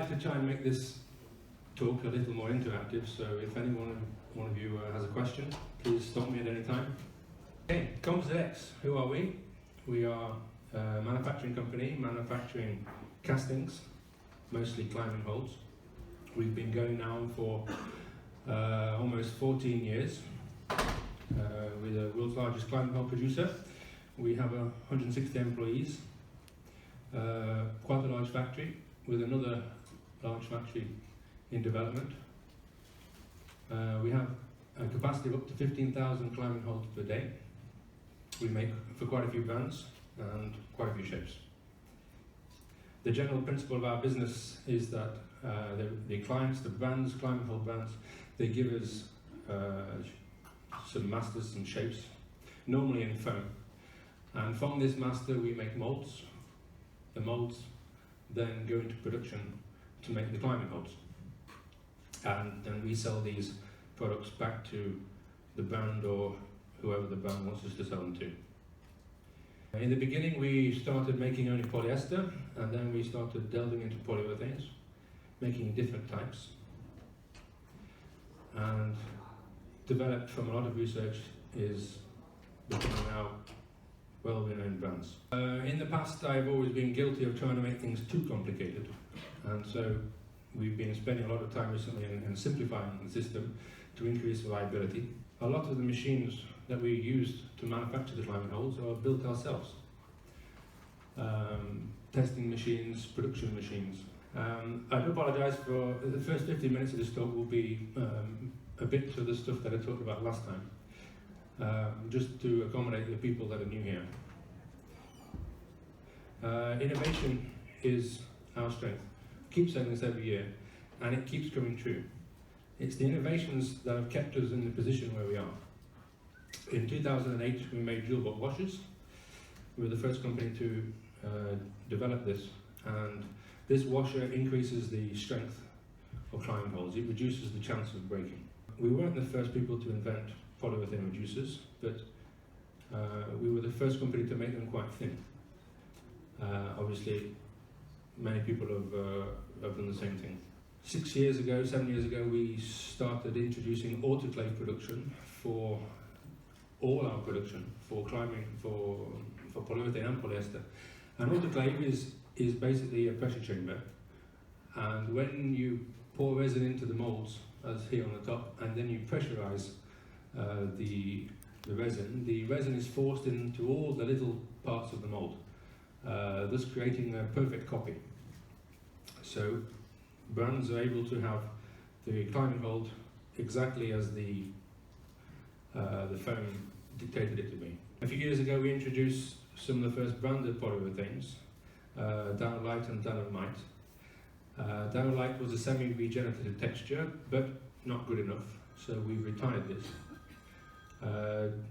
like to try and make this talk a little more interactive, so if one of you has a question, please stop me at any time. Okay, Composite X, who are we? We are a manufacturing company, manufacturing castings, mostly climbing holds. We've been going now for almost 14 years. We're the world's largest climbing hold producer. We have 160 employees, quite a large factory, with another large factory in development. We have a capacity of up to 15,000 climbing holds per day. We make for quite a few brands and quite a few shapes. The general principle of our business is that the clients, the brands, climbing hold brands, they give us some masters, some shapes, normally in foam. And from this master we make molds. The molds then go into production to make the climbing holds. And then we sell these products back to the brand or whoever the brand wants us to sell them to. In the beginning we started making only polyester, and then we started delving into polyurethanes, making different types, and developed from a lot of research is becoming now well-renowned brands. In the past I've always been guilty of trying to make things too complicated, and so we've been spending a lot of time recently in simplifying the system to increase reliability. A lot of the machines that we use to manufacture the climbing holds are built ourselves. Testing machines, production machines. I do apologise for the first 15 minutes of this talk will be a bit of the stuff that I talked about last time, just to accommodate the people that are new here. Innovation is our strength. I keep saying this every year, and it keeps coming true. It's the innovations that have kept us in the position where we are. In 2008 we made dual butt washers. We were the first company to develop this, and this washer increases the strength of climbing holds. It reduces the chance of breaking. We weren't the first people to invent polyurethane reducers, but we were the first company to make them quite thin. Obviously many people have done the same thing. 7 years ago, we started introducing autoclave production for all our production, for climbing, for polyurethane and polyester. An autoclave is basically a pressure chamber, and when you pour resin into the molds, as here on the top, and then you pressurize the resin is forced into all the little parts of the mold, thus creating a perfect copy. So brands are able to have the climbing hold exactly as the foam dictated it to be. A few years ago we introduced some of the first branded polyurethanes, Dynamite and Dynamite. Dynamite was a semi-regenerative texture, but not good enough, so we retired this.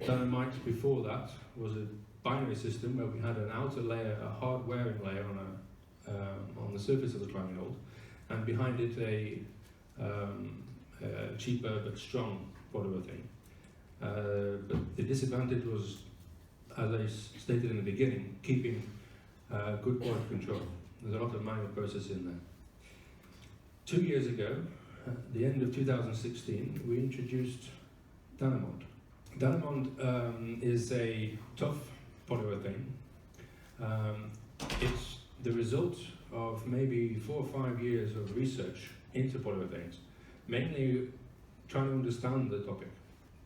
Dynamite before that was a binary system where we had an outer layer, a hard wearing layer on the surface of the climbing hold, and behind it a cheaper but strong polyurethane. But the disadvantage was, as I stated in the beginning, keeping good quality control. There's a lot of manual process in there. 2 years ago, at the end of 2016, we introduced Dynamond. Dynamond is a tough polyurethane. It's the result of maybe 4 or 5 years of research into polyurethanes, mainly trying to understand the topic.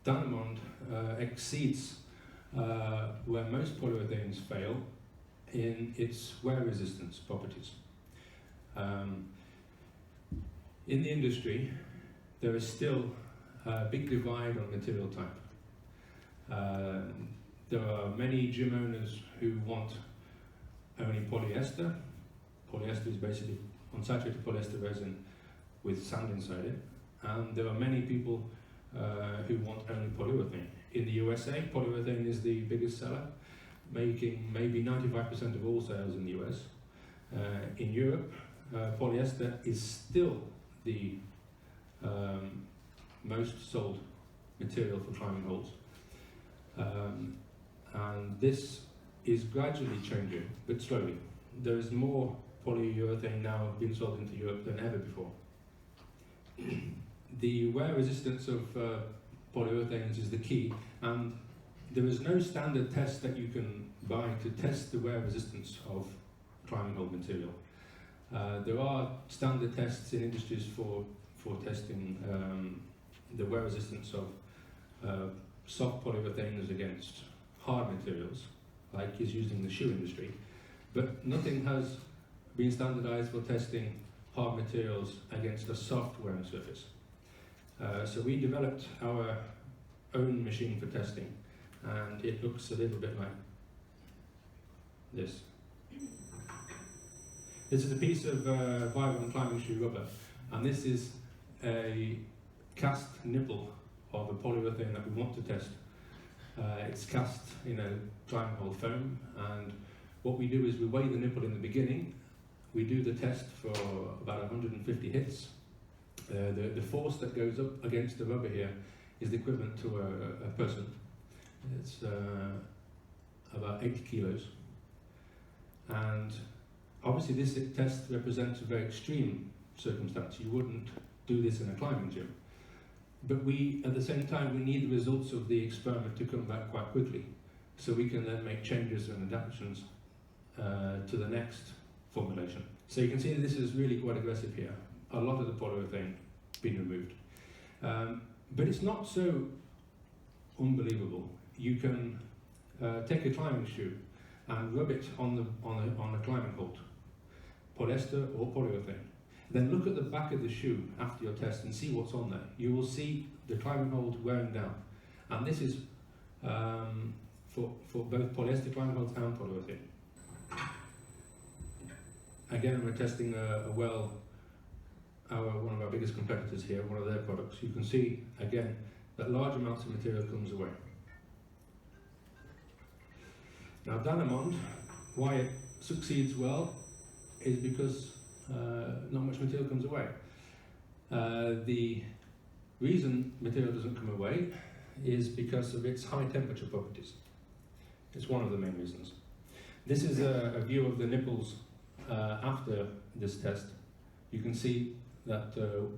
Dynamond exceeds where most polyurethanes fail in its wear resistance properties. In the industry, there is still a big divide on material type. There are many gym owners who want only polyester. Polyester is basically unsaturated polyester resin with sand inside it. And there are many people who want only polyurethane. In the USA, polyurethane is the biggest seller, making maybe 95% of all sales in the US. In Europe, polyester is still the most sold material for climbing holds. And this is gradually changing, but slowly. There is more polyurethane now being sold into Europe than ever before. The wear resistance of polyurethanes is the key, and there is no standard test that you can buy to test the wear resistance of climbing hold material. There are standard tests in industries for testing the wear resistance of soft polyurethanes against hard materials, like is used in the shoe industry, but nothing has been standardized for testing hard materials against a soft wearing surface. So we developed our own machine for testing, and it looks a little bit like this. This is a piece of Vibrant climbing shoe rubber, and this is a cast nipple of a polyurethane that we want to test. It's cast in a climbing hold foam, and what we do is we weigh the nipple in the beginning. We do the test for about 150 hits. The force that goes up against the rubber here is the equivalent to a person. It's about 80 kilos. And obviously this test represents a very extreme circumstance. You wouldn't do this in a climbing gym. But at the same time, we need the results of the experiment to come back quite quickly, so we can then make changes and adaptations to the next formulation. So you can see that this is really quite aggressive here. A lot of the polyurethane being removed. But it's not so unbelievable. You can take a climbing shoe and rub it on a climbing hold, polyester or polyurethane. Then look at the back of the shoe after your test and see what's on there. You will see the climbing hold wearing down. And this is for both polyester climbing holds and polyurethane. Again, we're testing one of our biggest competitors here, one of their products. You can see, again, that large amounts of material comes away. Now, Danamond, why it succeeds well is because not much material comes away. The reason material doesn't come away is because of its high temperature properties. It's one of the main reasons. This is a view of the nipples after this test. You can see that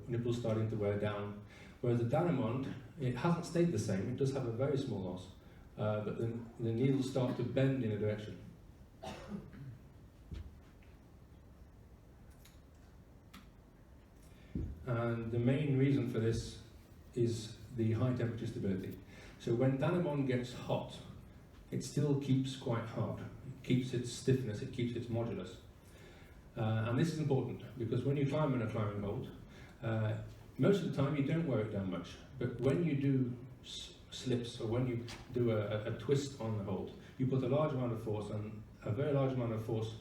nipples starting to wear down, whereas the Danamond, it hasn't stayed the same. It does have a very small loss, but then the needles start to bend in a direction. And the main reason for this is the high temperature stability. So when Danamond gets hot, it still keeps quite hard. It keeps its stiffness, it keeps its modulus. And this is important because when you climb in a climbing hold, most of the time you don't wear it down much. But when you do slips or when you do a twist on the hold, you put a large amount of force, and a very large amount of force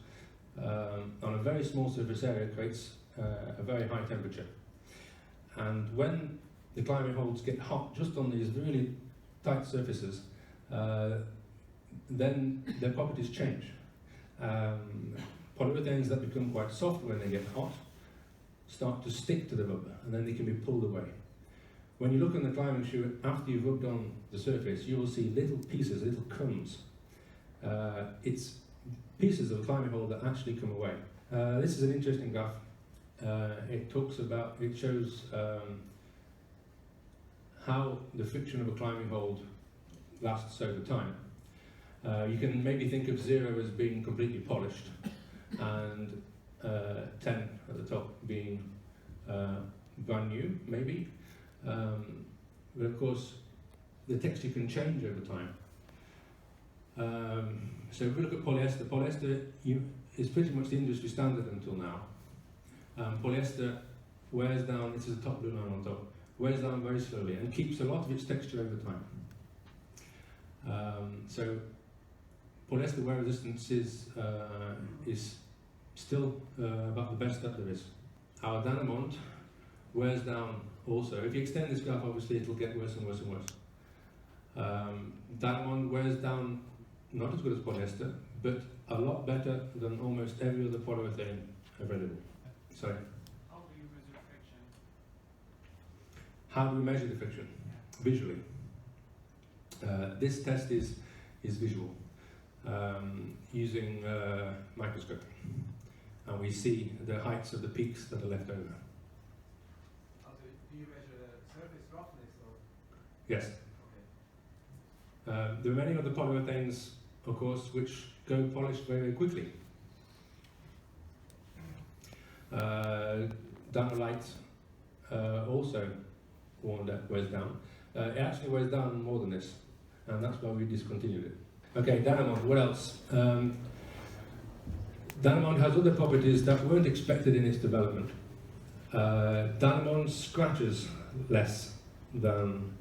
on a very small surface area creates a very high temperature. And when the climbing holds get hot just on these really tight surfaces, then their properties change. Polyurethanes that become quite soft when they get hot start to stick to the rubber, and then they can be pulled away. When you look on the climbing shoe, after you've rubbed on the surface, you will see little pieces, little crumbs. It's pieces of the climbing hold that actually come away. This is an interesting graph. It shows how the friction of a climbing hold lasts over time. You can maybe think of 0 as being completely polished, and 10 at the top being brand new, maybe. But of course, the texture can change over time. So if we look at polyester, polyester is pretty much the industry standard until now. Polyester wears down, this is the top blue line on top, wears down very slowly and keeps a lot of its texture over time. So polyester wear resistance is still about the best that there is. Our Danamond wears down also. If you extend this graph, obviously it'll get worse and worse and worse. Danamond wears down not as good as polyester, but a lot better than almost every other polyurethane available. Sorry. How do you measure friction? How do we measure the friction? Visually. This test is visual, using microscope. and we see the heights of the peaks that are left over. Do you measure the surface roughness or? Yes. Okay. There are many other polyurethanes, of course, which go polished very, very quickly. Danolite also wears down. It actually wears down more than this, and that's why we discontinued it. Okay, Danamond, what else? Danamond has other properties that weren't expected in its development. Danamond scratches less than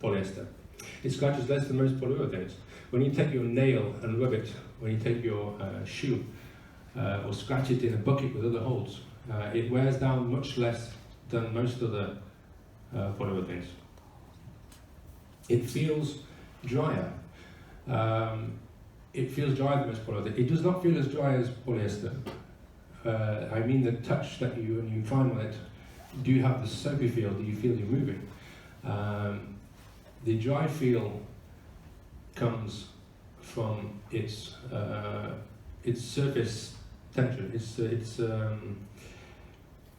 polyester. It scratches less than most polyurethanes. When you take your nail and rub it, when you take your shoe or scratch it in a bucket with other holes, it wears down much less than most other polyurethanes. It feels drier. It feels drier than most polyurethane. It does not feel as dry as polyester. I mean the touch that when you climb on it, do you have the soapy feel? Do you feel you're moving? The dry feel comes from its surface tension.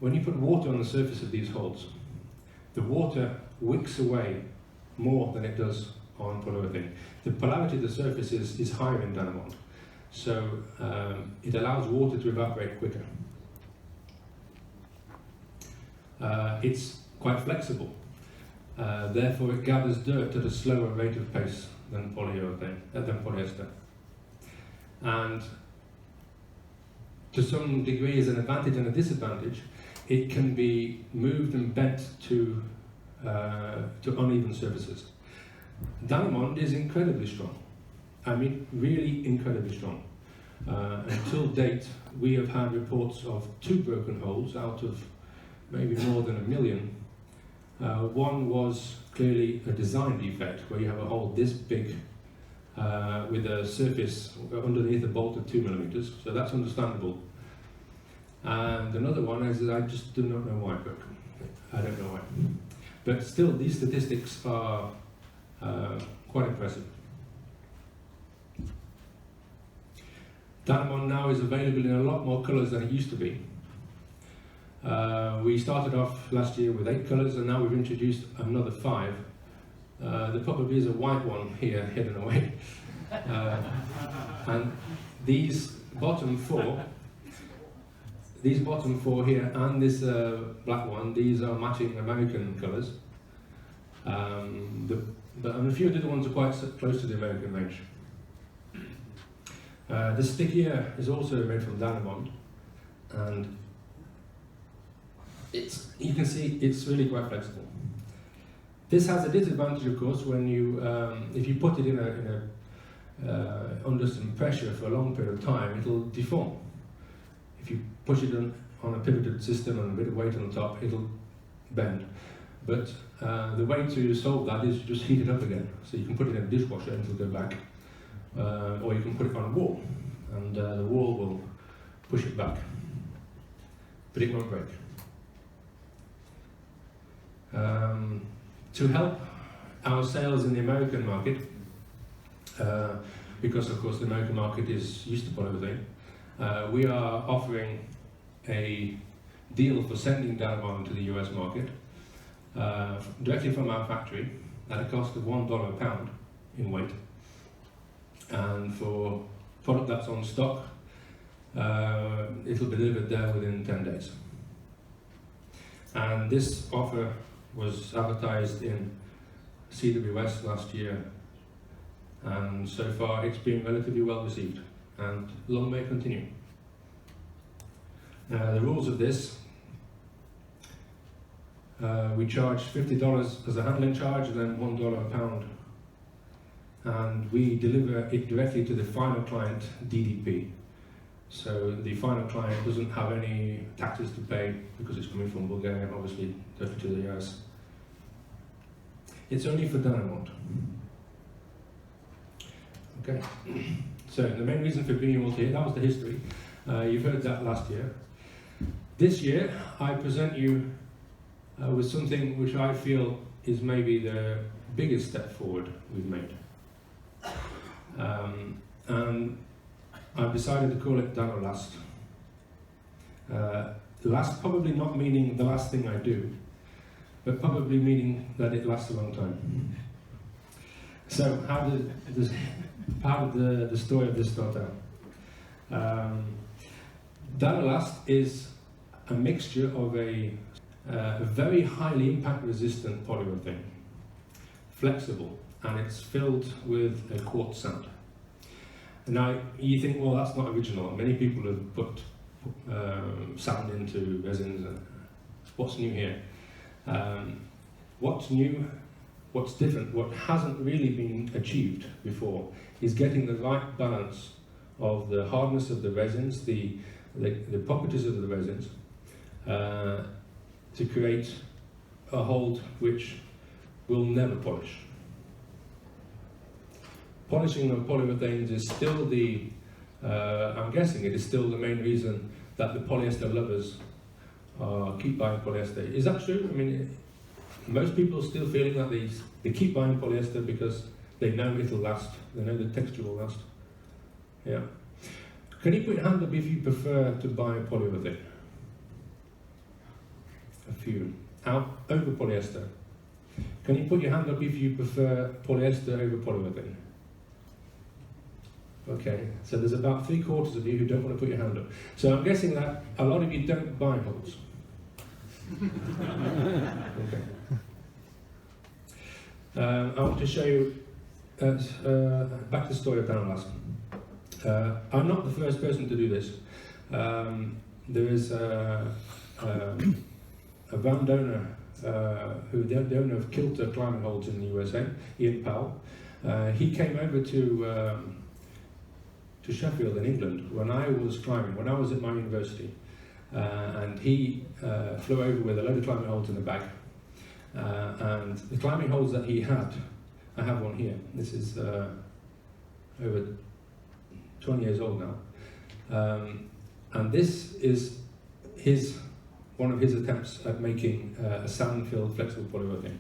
When you put water on the surface of these holes, the water wicks away more than it does on polyurethane. The polarity of the surface is higher in Danamond, so it allows water to evaporate quicker. It's quite flexible, therefore it gathers dirt at a slower rate of pace than polyester. And to some degree as an advantage and a disadvantage, it can be moved and bent to uneven surfaces. Danamond is incredibly strong. I mean, really incredibly strong. Until date, we have had reports of 2 broken holes out of maybe more than 1 million. One was clearly a design defect, where you have a hole this big with a surface underneath a bolt of 2 millimeters, so that's understandable. And another one is I just do not know why it broke. I don't know why. But still, these statistics are quite impressive. Danamond now is available in a lot more colours than it used to be. We started off last year with 8 colours, and now we've introduced another 5. There probably is a white one here hidden away. And these bottom 4 here and this black one, these are matching American colours. And a few of the other ones are quite close to the American range. The stickier is also made from Danamond, and you can see it's really quite flexible. This has a disadvantage, of course, when you if you put it in under some pressure for a long period of time, it'll deform. If you push it on a pivoted system and a bit of weight on the top, it'll bend. But the way to solve that is just heat it up again. So you can put it in a dishwasher and it'll go back, or you can put it on a wall, and the wall will push it back, but it won't break. To help our sales in the American market, because of course the American market is used to polyurethane, we are offering a deal for sending Danamond to the US market directly from our factory at a cost of $1 a pound in weight, and for product that's on stock, it'll be delivered there within 10 days. And this offer was advertised in CWS last year, and so far it's been relatively well received, and long may it continue. The rules of this: we charge $50 as a handling charge, and then $1 a pound, and we deliver it directly to the final client, DDP. So the final client doesn't have any taxes to pay because it's coming from Bulgaria, obviously, directly to the US. It's only for Danamond. Okay, so the main reason for bringing you all here, that was the history. You've heard that last year. This year, I present you with something which I feel is maybe the biggest step forward we've made. And I've decided to call it Danolast, Last probably not meaning the last thing I do, but probably meaning that it lasts a long time. So how did the story of this start out? That'll last is a mixture of a very highly impact resistant polyurethane, flexible, and it's filled with a quartz sand. Now you think, well, that's not original. Many people have put sand into resins. What's new here? What's new? What's different? What hasn't really been achieved before is getting the right balance of the hardness of the resins, the properties of the resins, to create a hold which will never polish. Polishing of polyurethanes is still the, I'm guessing it is still the main reason that the polyester lovers keep buying polyester. Is that true? I mean, most people are still feeling that they keep buying polyester because they know it'll last, they know the texture will last. Yeah. Can you put your hand up if you prefer to buy polyurethane? A few. Out over polyester. Can you put your hand up if you prefer polyester over polyurethane? Okay, so there's about 3/4 of you who don't want to put your hand up. So I'm guessing that a lot of you don't buy hulls. Okay. I want to show you back to the story of Danilast. I'm not the first person to do this. There is a brand owner, who the owner of Kilter climbing holds in the USA, Ian Powell. He came over to Sheffield in England when I was climbing, when I was at my university, and he flew over with a load of climbing holds in a bag. And the climbing holds that he had, I have one here. This is over 20 years old now, and this is one of his attempts at making a sand-filled flexible polyurethane.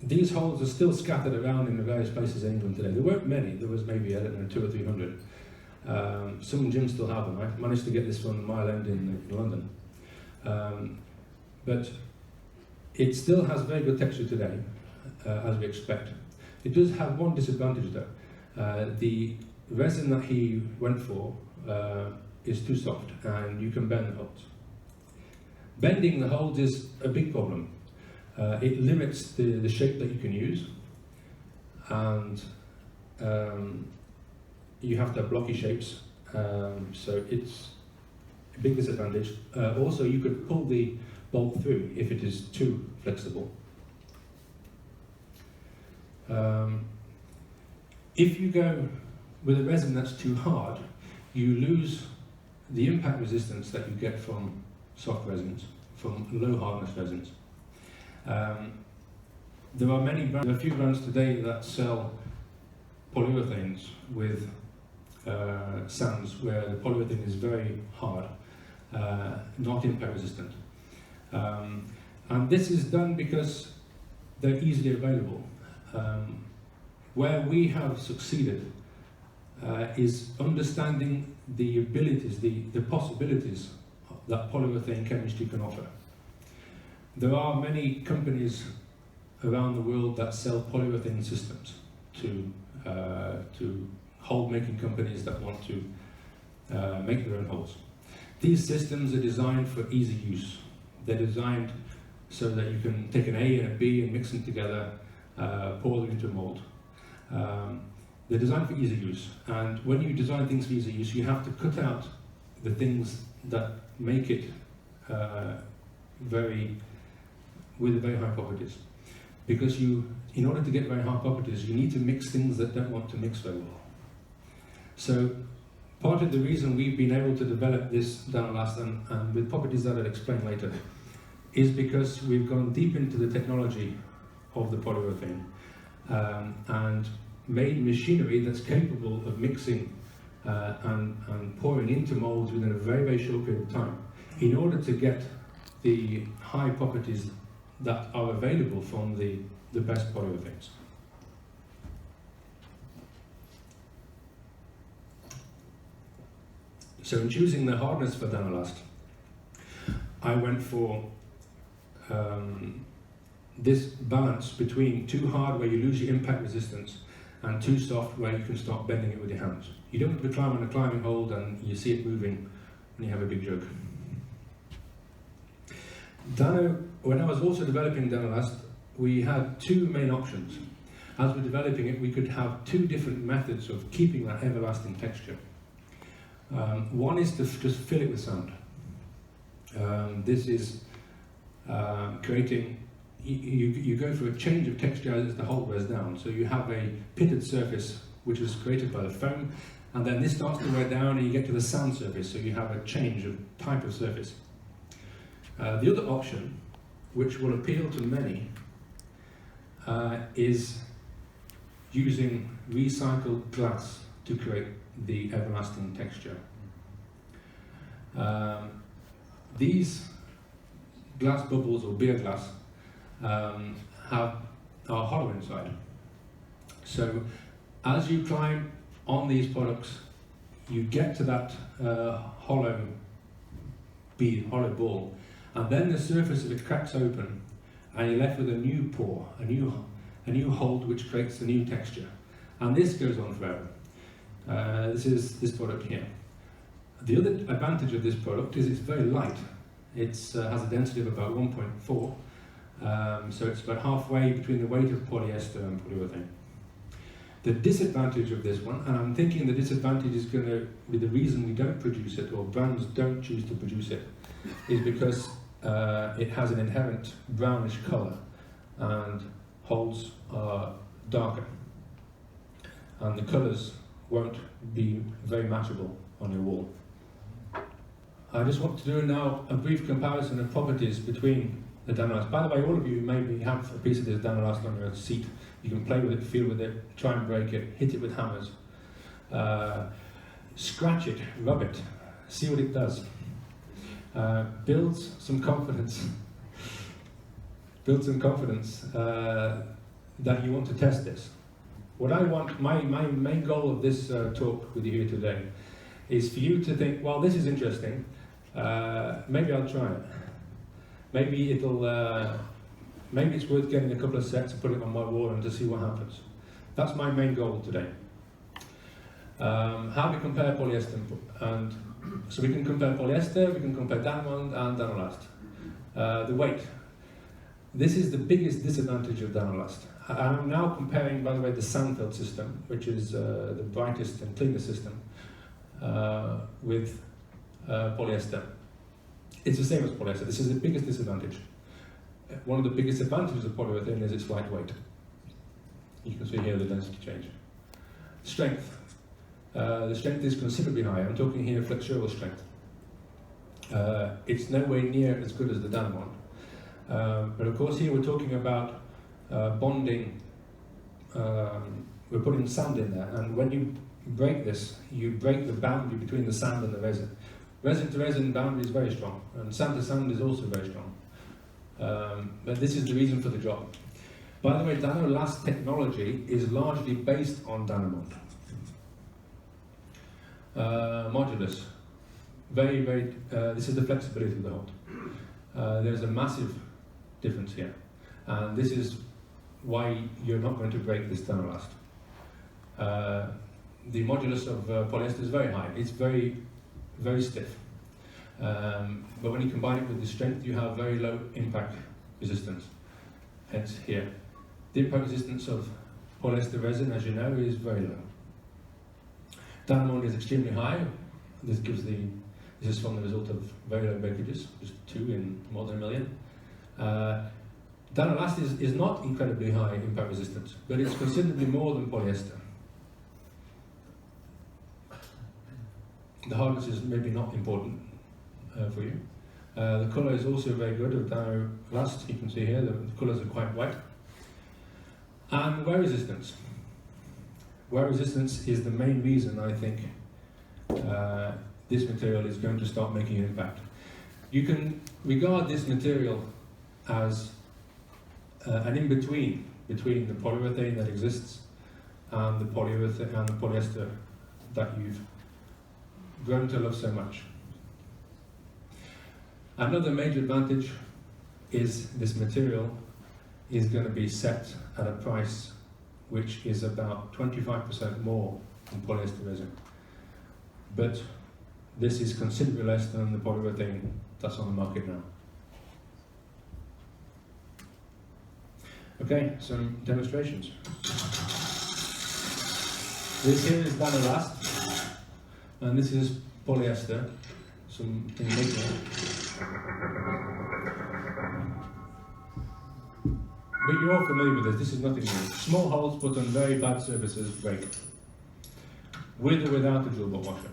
These holes are still scattered around in the various places in England today. There weren't many. There was maybe, I don't know, 200 or 300. Some gyms still have them. I managed to get this from Mile End in London. But it still has very good texture today, as we expect. It does have one disadvantage though. The resin that he went for is too soft, and you can bend the holes. Bending the holes is a big problem. It limits the shape that you can use, and you have to have blocky shapes, so it's a big disadvantage. Also, you could pull the bolt through if it is too flexible. If you go with a resin that's too hard, you lose the impact resistance that you get from soft resins, from low hardness resins. There are a few brands today that sell polyurethanes with sands where the polyurethane is very hard, not impact resistant. And this is done because they're easily available. Where we have succeeded is understanding the abilities, the possibilities that polyurethane chemistry can offer. There are many companies around the world that sell polyurethane systems to hole making companies that want to make their own holes. These systems are designed for easy use. They're designed so that you can take an A and a B and mix them together, pour them into a mold. They're designed for easy use, and when you design things for easy use, you have to cut out the things that make it with very high properties. Because in order to get very high properties, you need to mix things that don't want to mix very well. So part of the reason we've been able to develop this Danilast, and with properties that I'll explain later, is because we've gone deep into the technology of the polyurethane and made machinery that's capable of mixing and pouring into molds within a very, very short period of time in order to get the high properties that are available from the best polyurethanes. So in choosing the hardness for Danalast, I went for this balance between too hard where you lose your impact resistance and too soft where you can start bending it with your hands. You don't want to climb on a climbing hold and you see it moving when you have a big joke. Dano, when I was also developing Danalast, we had two main options. As we're developing it, we could have two different methods of keeping that everlasting texture. One is to just fill it with sand. This is creating, you go for a change of texture as the hole wears down. So you have a pitted surface which is created by the foam, and then this starts to wear down and you get to the sand surface, so you have a change of type of surface. The other option, which will appeal to many, is using recycled glass to create the everlasting texture. These glass bubbles or beer glass are hollow inside. So as you climb on these products, you get to that hollow ball, and then the surface of it cracks open, and you're left with a new pore, a new hold which creates a new texture. And this goes on forever. This is this product here. The other advantage of this product is it's very light. It has a density of about 1.4, so it's about halfway between the weight of polyester and polyurethane. The disadvantage of this one, and I'm thinking the disadvantage is going to be the reason we don't produce it, or brands don't choose to produce it, is because it has an inherent brownish colour and holes are darker, and the colours won't be very matchable on your wall. I just want to do now a brief comparison of properties between the Danalast. By the way, all of you maybe have a piece of this Danalast on your seat. You can play with it, feel with it, try and break it, hit it with hammers, scratch it, rub it, see what it does. Builds some confidence. Build some confidence that you want to test this. What I want, my main goal of this talk with you here today is for you to think, well, this is interesting, maybe I'll try it. Maybe maybe it's worth getting a couple of sets and putting it on my wall and to see what happens. That's my main goal today. How we compare polyester, and so we can compare polyester, we can compare Danamond and Danalast. The weight. This is the biggest disadvantage of Danalast. I'm now comparing, by the way, the Sandfeld system, which is the brightest and cleanest system, with polyester. It's the same as polyester. This is the biggest disadvantage. One of the biggest advantages of polyurethane is its lightweight. You can see here the density change. Strength. The strength is considerably higher. I'm talking here flexural strength. It's nowhere near as good as the Danamond. But of course here we're talking about bonding. We're putting sand in there, and when you break this, you break the boundary between the sand and the resin. Resin to resin boundary is very strong, and sand to sand is also very strong. But this is the reason for the job. By the way, Danalast technology is largely based on Danamond. Modulus. Very, very, this is the flexibility of the hold. There's a massive difference here. And this is why you're not going to break this Danalast. The modulus of polyester is very high. It's very, very stiff. But when you combine it with the strength, you have very low impact resistance. Hence here. The impact resistance of polyester resin, as you know, is very low. Danamond is extremely high. This is from the result of very low breakages, just 2 in more than 1 million. Danalast is not incredibly high impact resistance, but it's considerably more than polyester. The hardness is maybe not important for you. The colour is also very good of Danalast. You can see here the colours are quite white. And wear resistance. Wear resistance is the main reason I think this material is going to start making an impact. You can regard this material as an in-between between the polyurethane that exists and the polyester that you've grown to love so much. Another major advantage is this material is going to be set at a price which is about 25% more than polyester resin. But this is considerably less than the polyurethane that's on the market now. Okay, some demonstrations. This here is Vanillast, and this is polyester, some in nickel. But you're all familiar with this, this is nothing new. Small holes put on very bad surfaces break, with or without a drill bot washer.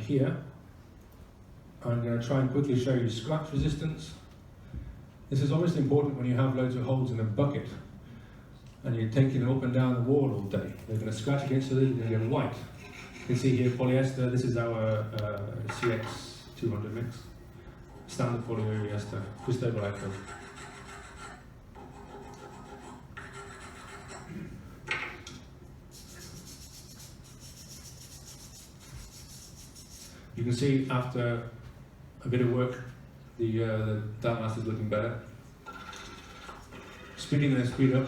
Here, I'm going to try and quickly show you scratch resistance. This is obviously important when you have loads of holes in a bucket and you're taking them up and down the wall all day. They're going to scratch against it, they're going to get white. You can see here polyester, this is our CX200 mix. Standard polyester, just over like that. You can see after a bit of work, the Vanillast is looking better. Speeding and then speed up.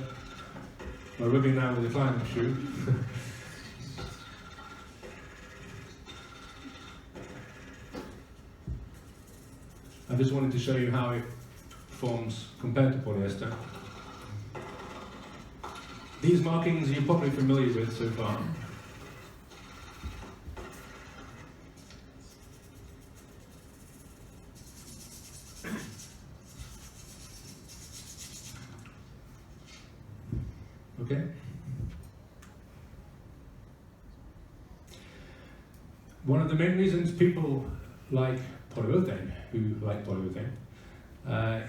We're rubbing now with the climbing shoe. I just wanted to show you how it performs compared to polyester. These markings you're probably familiar with so far. Okay. One of the main reasons people like polyurethane,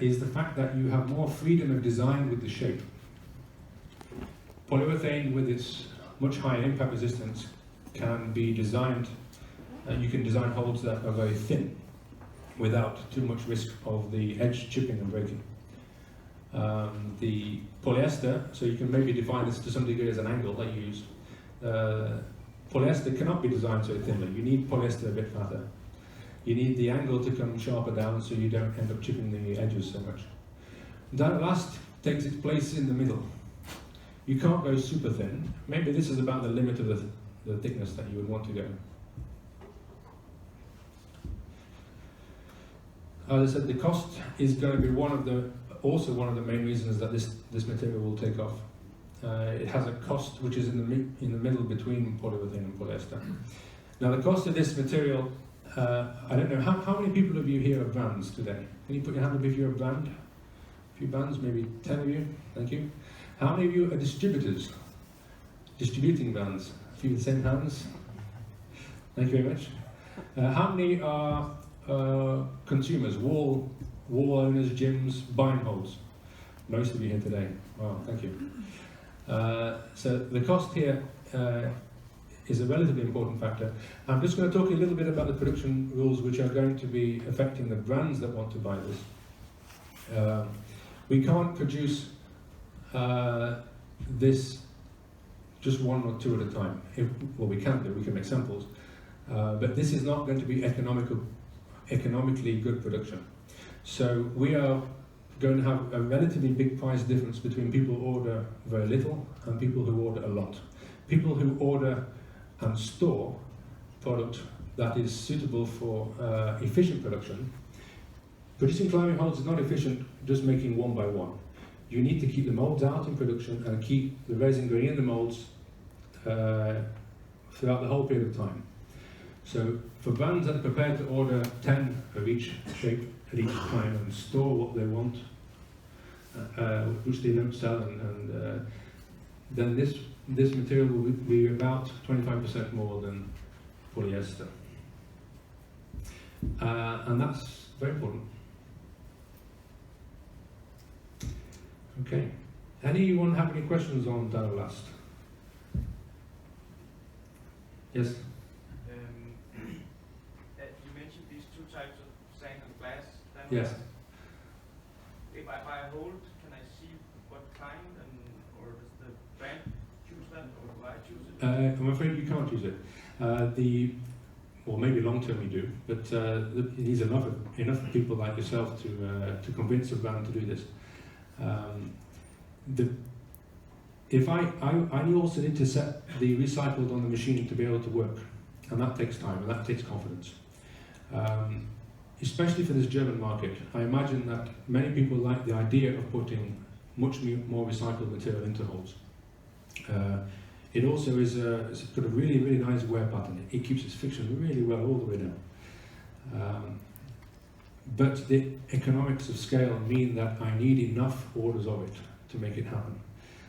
is the fact that you have more freedom of design with the shape. Polyurethane, with its much higher impact resistance, can be designed, you can design holes that are very thin without too much risk of the edge chipping and breaking. The polyester, so you can maybe define this to some degree as an angle that you use. Polyester cannot be designed so thinly. You need polyester a bit fatter. You need the angle to come sharper down so you don't end up chipping the edges so much. Vanillast takes its place in the middle. You can't go super thin. Maybe this is about the limit of the thickness that you would want to go. As I said, the cost is going to be also one of the main reasons that this material will take off. It has a cost which is in the middle between polyurethane and polyester. Now the cost of this material, I don't know, how many people of you here are brands today? Can you put your hand up if you're a brand? A few brands, maybe 10 of you, thank you. How many of you are distributors? Distributing brands? A few of the same hands? Thank you very much. How many are consumers, wall owners, gyms, buying holes? Most of you here today. Wow, thank you. So the cost here is a relatively important factor. I'm just going to talk a little bit about the production rules which are going to be affecting the brands that want to buy this. We can't produce this just one or two at a time. Well, we can do, we can make samples, but this is not going to be economically good production. So we are going to have a relatively big price difference between people who order very little and people who order a lot. People who order and store product that is suitable for efficient production. Producing climbing holes is not efficient just making one by one. You need to keep the molds out in production and keep the resin going in the molds throughout the whole period of time. So for brands that are prepared to order 10 of each shape at each time and store what they want, which they don't sell, and then this material will be about 25% more than polyester. And that's very important. Okay. Anyone have any questions on Vanillast? Yes? You mentioned these two types of sand and glass. Yes. If I buy a hole, can I'm afraid you can't use it. Well, maybe long term you do, but it needs enough people like yourself to convince a brand to do this. I also need to set the recycled on the machine to be able to work, and that takes time and that takes confidence. Especially for this German market, I imagine that many people like the idea of putting much more recycled material into holes. It also is it's got a really, really nice wear pattern. It keeps its friction really well all the way down. But the economics of scale mean that I need enough orders of it to make it happen.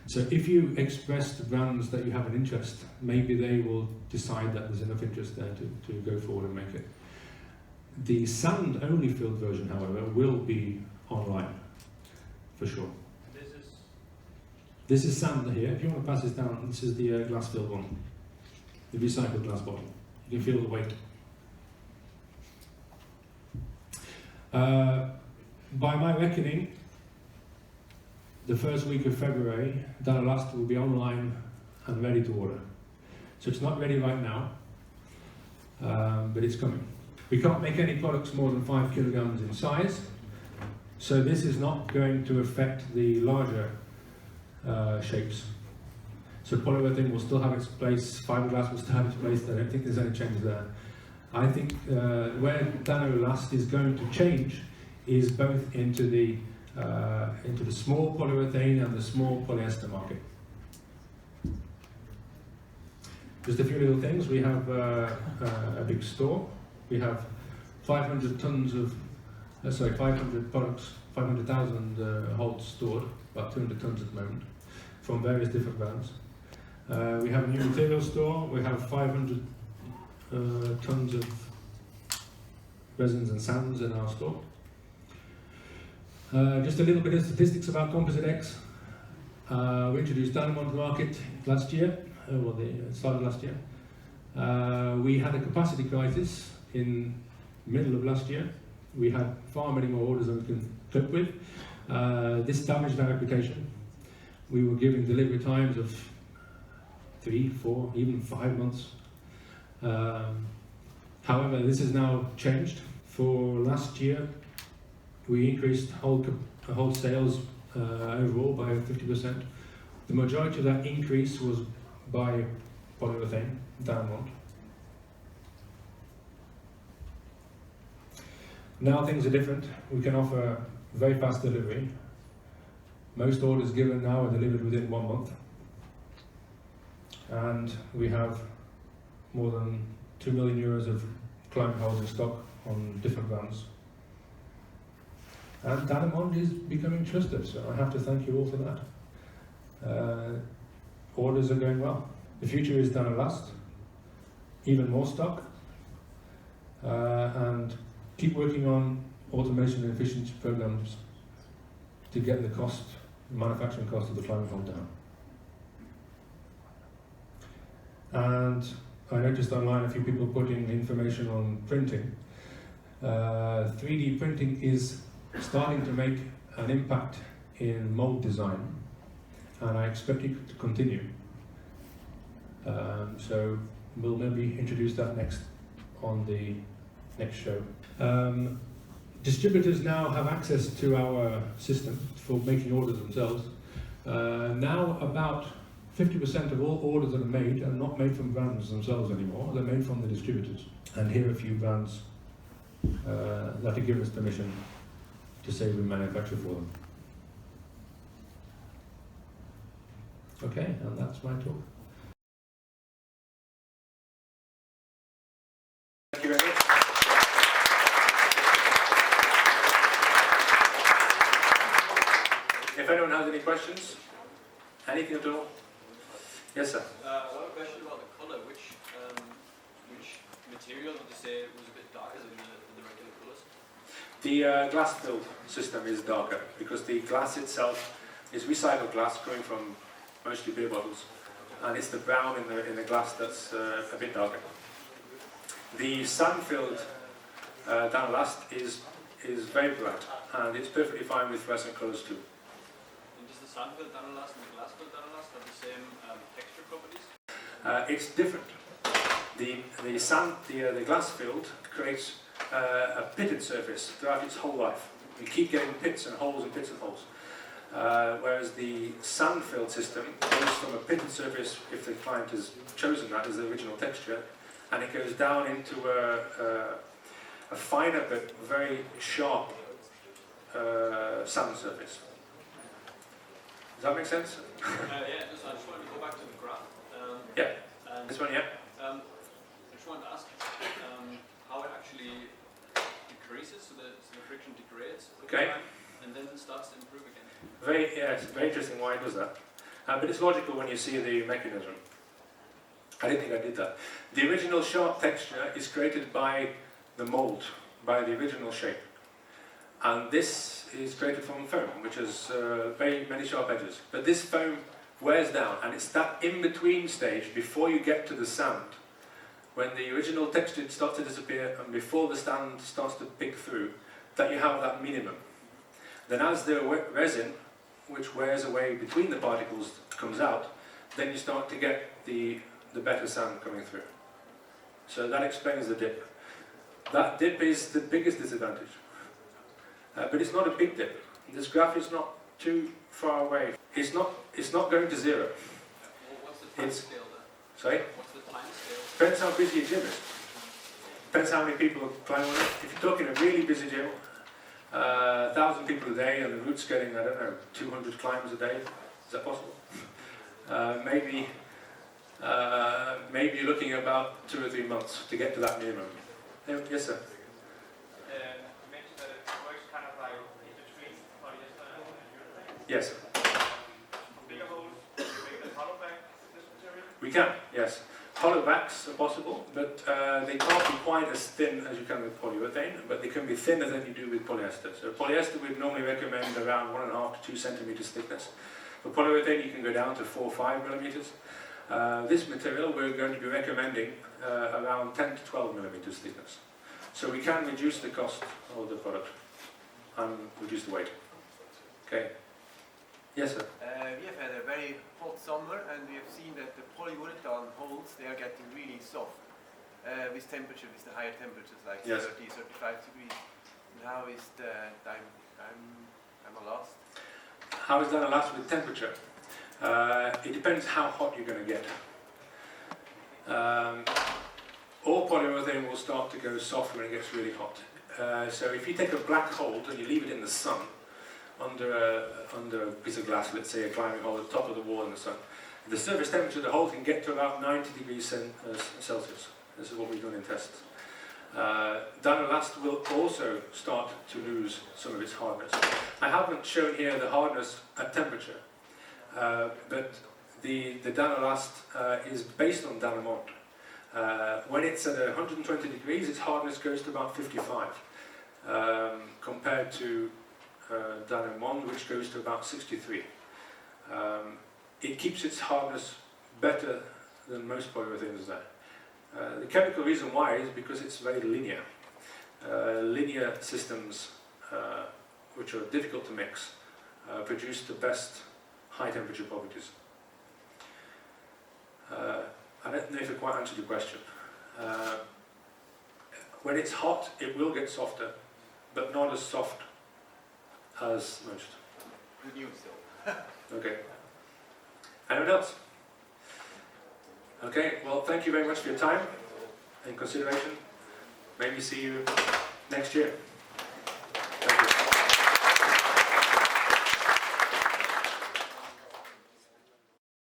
So if you express to brands that you have an interest, maybe they will decide that there's enough interest there to go forward and make it. The sand-only filled version, however, will be online, for sure. This is sand here. If you want to pass this down, this is the glass-filled one, the recycled glass bottle. You can feel the weight. By my reckoning, the first week of February, Dana Last will be online and ready to order. So it's not ready right now, but it's coming. We can't make any products more than 5 kilograms in size, so this is not going to affect the larger shapes. So polyurethane will still have its place, fiberglass will still have its place. I don't think there's any change there. I think where Dana Last is going to change is both into the small polyurethane and the small polyester market. Just a few little things. We have a big store. We have 500 tons of, 500 products, 500,000 holes stored, about 200 tons at the moment, from various different brands. We have a new material store. We have 500 tons of resins and sands in our store. Just a little bit of statistics about Composite X. We introduced Dynamo to the market last year, it started last year. We had a capacity crisis in the middle of last year. We had far many more orders than we can cope with. This damaged our reputation. We were giving delivery times of 3, 4, even 5 months. However, this has now changed. For last year, we increased whole sales overall by 50%. The majority of that increase was by polyurethane, Diamond. Now things are different. We can offer very fast delivery. Most orders given now are delivered within 1 month. And we have more than 2 million euros of client holes in stock on different brands. And Danamond is becoming trusted, so I have to thank you all for that. Orders are going well. The future is Dana Last, even more stock, and keep working on automation and efficiency programs to get the manufacturing cost of the climate hole down. And I noticed online a few people putting information on printing. 3D printing is starting to make an impact in mold design, and I expect it to continue. So we'll maybe introduce that next on the next show. Distributors now have access to our system for making orders themselves. Now about 50% of all orders that are made are not made from brands themselves anymore, they're made from the distributors. And here are a few brands that have given us permission to say we manufacture for them. Okay, and that's my talk. Thank you very much. If anyone has any questions, anything at all? Yes, sir. I have a question about the colour. Which material did you say was a bit darker than the regular colours? The glass filled system is darker because the glass itself is recycled glass coming from mostly beer bottles, and it's the brown in the glass that's a bit darker. The sand filled Dana Last is very bright, and it's perfectly fine with fluorescent colours too. And does the sand filled Dana Last and the glass filled Dana Last have the same texture properties? It's different. The glass field creates a pitted surface throughout its whole life. You keep getting pits and holes and pits and holes. Whereas the sand-filled system goes from a pitted surface, if the client has chosen that as the original texture, and it goes down into a finer but very sharp sand surface. Does that make sense? Yeah, I just wanted to go back to the graph. Yeah. And, This one, yeah. I just wanted to ask how it actually decreases, so the friction degrades, over Okay. time, and then starts to improve again. It's very interesting why it does that. But it's logical when you see the mechanism. I didn't think I did that. The original sharp texture is created by the mold, by the original shape. And this is created from foam, which has very many sharp edges. But this foam wears down, and it's that in-between stage before you get to the sand, when the original texture starts to disappear and before the sand starts to pick through, that you have that minimum. Then as the resin, which wears away between the particles, comes out, then you start to get the better sand coming through. So that explains the dip. That dip is the biggest disadvantage. But it's not a big dip. This graph is not too far away. It's not going to zero. Well, what's the time scale there? Sorry? What's the time scale? Depends how busy your gym is. Depends how many people climb on it. If you're talking a really busy gym, 1,000 people a day and the route's getting, I don't know, 200 climbs a day. Is that possible? Maybe you're looking at about 2 or 3 months to get to that minimum. Yes, sir. You mentioned that it works kind of like in between polyester and urethane. Yes, Bigger holes, make them hollow back this material. we can, yes. Hollow backs are possible, but they can't be quite as thin as you can with polyurethane, but they can be thinner than you do with polyester. So polyester we'd normally recommend around 1.5 to 2 centimeters thickness. For polyurethane you can go down to 4 or 5 millimeters. This material we're going to be recommending around 10 to 12 millimeters thickness. So we can reduce the cost of the product and reduce the weight. Okay. Yes, sir. We have had a very hot summer and we have seen that the polyurethane holes, they are getting really soft with temperature, with the higher temperatures like Yes. 30, 35 degrees. And how is the time elapsed? How is that elapsed with temperature? It depends how hot you're going to get. All polyurethane will start to go soft when it gets really hot. So if you take a black hole and you leave it in the sun, under a piece of glass, let's say a climbing hole at the top of the wall in the sun, the surface temperature of the hole can get to about 90 degrees Celsius. This is what we've done in tests. Dynolast will also start to lose some of its hardness. I haven't shown here the hardness at temperature, but the Dynolast is based on Dynamonde. When it's at 120 degrees, its hardness goes to about 55, compared to Dynamonde, which goes to about 63. It keeps its hardness better than most polyurethanes there. The chemical reason why is because it's very linear. Linear systems, which are difficult to mix, produce the best high temperature properties. I don't know if I quite answered your question. When it's hot, it will get softer, but not as soft as most. Good news though. Okay. Anyone else? Okay, well, thank you very much for your time and consideration. Maybe see you next year.